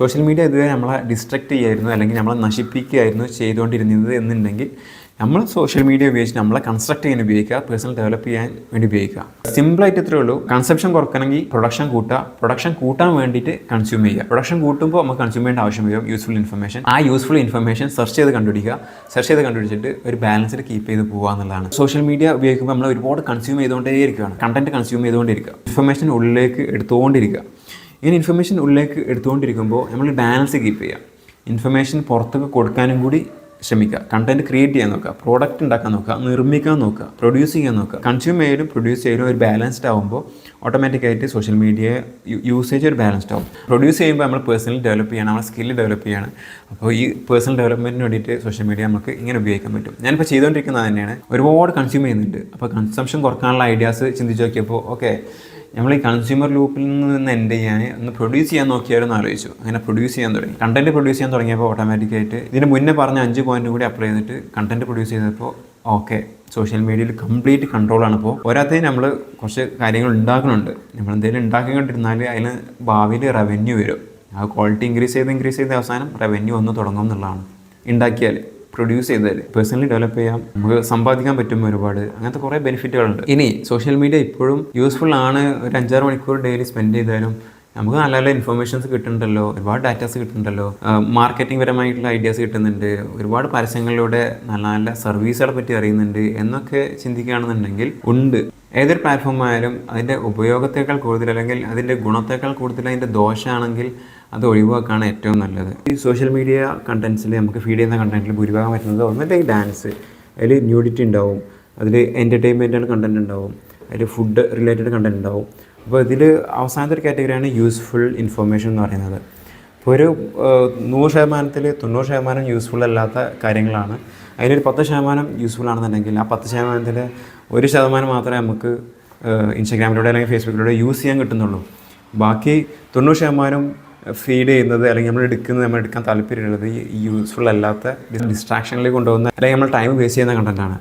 Social media ഇതുവരെ നമ്മളെ destruct ചെയ്യായിരുന്നു അല്ലെങ്കിൽ നമ്മളെ നശിപ്പിക്കുകയായിരുന്നു ചെയ്തുകൊണ്ടിരുന്നത് എന്നുണ്ടെങ്കിൽ നമ്മൾ സോഷ്യൽ മീഡിയ ഉപയോഗിച്ച് നമ്മളെ കൺസ്ട്രക്ട് ചെയ്യാൻ ഉപയോഗിക്കുക, പേഴ്സണൽ ഡെവലപ്പ് ചെയ്യാൻ വേണ്ടി ഉപയോഗിക്കുക. സിമ്പിളായിട്ട് ഇത്രയേ ഉള്ളൂ. കൺസെപ്ഷൻ കുറക്കണമെങ്കിൽ പ്രൊഡക്ഷൻ കൂട്ടാൻ വേണ്ടിയിട്ട് കൺസ്യൂം ചെയ്യുക. പ്രൊഡക്ഷൻ കൂട്ടുമ്പോൾ നമുക്ക് കൺസ്യൂം ചെയ്യേണ്ട ആവശ്യം വരും യൂസ്ഫുൾ ഇൻഫർമേഷൻ. ആ യൂസ്ഫുൾ ഇൻഫർമേഷൻ സെർച്ച് ചെയ്ത് കണ്ടുപിടിച്ചിട്ട് ഒരു ബാലൻസിൽ കീപ്പ് ചെയ്ത് പോകുക എന്നുള്ളതാണ്. സോഷ്യൽ മീഡിയ ഉപയോഗിക്കുമ്പോൾ നമ്മൾ ഒരുപാട് കൺസ്യൂം ചെയ്തുകൊണ്ടേയിരിക്കുകയാണ്. കണ്ടന്റ് കൺസ്യൂം ചെയ്തുകൊണ്ടിരിക്കുക, ഇൻഫർമേഷൻ ഉള്ളിലേക്ക് എടുത്തുകൊണ്ടിരിക്കുക. ഇങ്ങനെ ഇൻഫർമേഷൻ ഉള്ളിലേക്ക് എടുത്തുകൊണ്ടിരിക്കുമ്പോൾ നമ്മൾ ബാലൻസ് കീപ്പ് ചെയ്യുക. ഇൻഫർമേഷൻ പുറത്തേക്ക് കൊടുക്കാനും കൂടി ശ്രമിക്കുക. കണ്ടന്റ് ക്രിയേറ്റ് ചെയ്യാൻ നോക്കുക, പ്രോഡക്റ്റ് ഉണ്ടാക്കാൻ നോക്കുക, നിർമ്മിക്കാൻ നോക്കുക, പ്രൊഡ്യൂസ് ചെയ്യാൻ നോക്കുക. കൺസ്യൂം ചെയ്യലും പ്രൊഡ്യൂസ് ചെയ്യലും ഒരു ബാലൻസ്ഡ് ആകുമ്പോൾ ഓട്ടോമാറ്റിക്കായിട്ട് സോഷ്യൽ മീഡിയ യൂസേജ് ഒരു ബാലൻസ്ഡ് ആവും. പ്രൊഡ്യൂസ് ചെയ്യുമ്പോൾ നമ്മൾ പേഴ്സണലി ഡെവലപ്പ് ചെയ്യണം, നമ്മൾ സ്കില്ല് ഡെവലപ്പ് ചെയ്യണം. അപ്പോൾ ഈ പേഴ്സണൽ ഡെവലപ്മെൻറ്റിന് വേണ്ടിയിട്ട് സോഷ്യൽ മീഡിയ നമുക്ക് ഇങ്ങനെ ഉപയോഗിക്കാൻ പറ്റും. ഞാനിപ്പോൾ ചെയ്തുകൊണ്ടിരിക്കുന്നത് തന്നെയാണ്. ഒരുപാട് കൺസ്യൂം ചെയ്യുന്നുണ്ട്. അപ്പോൾ കൺസംഷൻ കുറക്കാനുള്ള ഐഡിയാസ് ചിന്തിച്ച് നോക്കിയപ്പോൾ ഓക്കെ, നമ്മൾ ഈ കൺസ്യൂമർ ലൂപ്പിൽ നിന്ന് എൻഡ് ചെയ്യാൻ ഒന്ന് പ്രൊഡ്യൂസ് ചെയ്യാൻ നോക്കിയാലും ആലോചിച്ചു. അങ്ങനെ പ്രൊഡ്യൂസ് ചെയ്യാൻ തുടങ്ങി. കണ്ടന്റ് പ്രൊഡ്യൂസ് ചെയ്യാൻ തുടങ്ങിയപ്പോൾ ഓട്ടോമാറ്റിക്കായിട്ട് ഇതിന് മുന്നേ പറഞ്ഞ 5 പോയിന്റ് കൂടി അപ്ലൈ ചെയ്തിട്ട് കണ്ടന്റ് പ്രൊഡ്യൂസ് ചെയ്തപ്പോൾ ഓക്കെ, സോഷ്യൽ മീഡിയയിൽ കംപ്ലീറ്റ് കൺട്രോളാണ്. ഇപ്പോൾ പോരാത്തതിന് നമ്മൾ കുറച്ച് കാര്യങ്ങൾ ഉണ്ടാക്കുന്നുണ്ട്. നമ്മൾ എന്തെങ്കിലും ഉണ്ടാക്കിക്കൊണ്ടിരുന്നാൽ അതിന് ഭാവിയിൽ റവന്യൂ വരും. ആ ക്വാളിറ്റി ഇൻക്രീസ് ചെയ്ത് അവസാനം റവന്യൂ വന്ന് തുടങ്ങും എന്നുള്ളതാണ്. ഉണ്ടാക്കിയാൽ പ്രൊഡ്യൂസ് ചെയ്താൽ പേഴ്സണലി ഡെവലപ്പ് ചെയ്യാം, നമുക്ക് സമ്പാദിക്കാൻ പറ്റും ഒരുപാട്. അങ്ങനത്തെ കുറേ ബെനിഫിറ്റുകളുണ്ട്. ഇനി സോഷ്യൽ മീഡിയ ഇപ്പോഴും യൂസ്ഫുൾ ആണ്. ഒരു 5-6 മണിക്കൂർ ഡെയിലി സ്പെൻഡ് ചെയ്താലും നമുക്ക് നല്ല നല്ല ഇൻഫർമേഷൻസ് കിട്ടുന്നുണ്ടല്ലോ, ഒരുപാട് ഡാറ്റാസ് കിട്ടുന്നുണ്ടല്ലോ, മാർക്കറ്റിംഗ് പരമായിട്ടുള്ള ഐഡിയാസ് കിട്ടുന്നുണ്ട്, ഒരുപാട് പരസ്യങ്ങളിലൂടെ നല്ല നല്ല സർവീസുകളെ പറ്റി അറിയുന്നുണ്ട് എന്നൊക്കെ ചിന്തിക്കുകയാണെന്നുണ്ടെങ്കിൽ ഉണ്ട്. ഏതൊരു പ്ലാറ്റ്ഫോം ആയാലും അതിൻ്റെ ഉപയോഗത്തേക്കാൾ കൂടുതൽ അല്ലെങ്കിൽ അതിൻ്റെ ഗുണത്തേക്കാൾ കൂടുതൽ അതിൻ്റെ ദോഷമാണെങ്കിൽ അത് ഒഴിവാക്കാണ് ഏറ്റവും നല്ലത്. ഈ സോഷ്യൽ മീഡിയ കണ്ടൻസിൽ നമുക്ക് ഫീഡ് ചെയ്യുന്ന കണ്ടൻറ്റിൽ ഭൂരിഭാഗം പറ്റുന്നത് ഒന്നില്ലെങ്കിൽ ഡാൻസ്, അതിൽ ന്യൂഡിറ്റി ഉണ്ടാവും, അതിൽ എൻ്റർടൈൻമെൻറ്റൽ കണ്ടൻറ്റ് ഉണ്ടാവും, അതിൽ ഫുഡ് റിലേറ്റഡ് കണ്ടൻറ്റ് ഉണ്ടാവും. അപ്പോൾ ഇതിൽ അവസാനത്തെ ഒരു കാറ്റഗറിയാണ് യൂസ്ഫുൾ ഇൻഫർമേഷൻ എന്ന് പറയുന്നത്. ഇപ്പോൾ ഒരു 100%-ൽ 90% യൂസ്ഫുൾ അല്ലാത്ത കാര്യങ്ങളാണ്. അതിലൊരു 10% യൂസ്ഫുൾ ആണെന്നുണ്ടെങ്കിൽ ആ 10%-ൽ 1% മാത്രമേ നമുക്ക് ഇൻസ്റ്റാഗ്രാമിലൂടെ അല്ലെങ്കിൽ ഫേസ്ബുക്കിലൂടെ യൂസ് ചെയ്യാൻ കിട്ടുന്നുള്ളൂ. ബാക്കി 90% ഫീഡ് ചെയ്യുന്നത് അല്ലെങ്കിൽ നമ്മൾ എടുക്കാൻ താല്പര്യമുള്ളത് ഈ യൂസ്ഫുൾ അല്ലാത്ത ഡിസ്ട്രാക്ഷനിലേക്ക് കൊണ്ടുപോകുന്ന അല്ലെങ്കിൽ നമ്മൾ ടൈം വേസ്റ്റ് ചെയ്യുന്ന കണ്ടൻറ്റാണ്.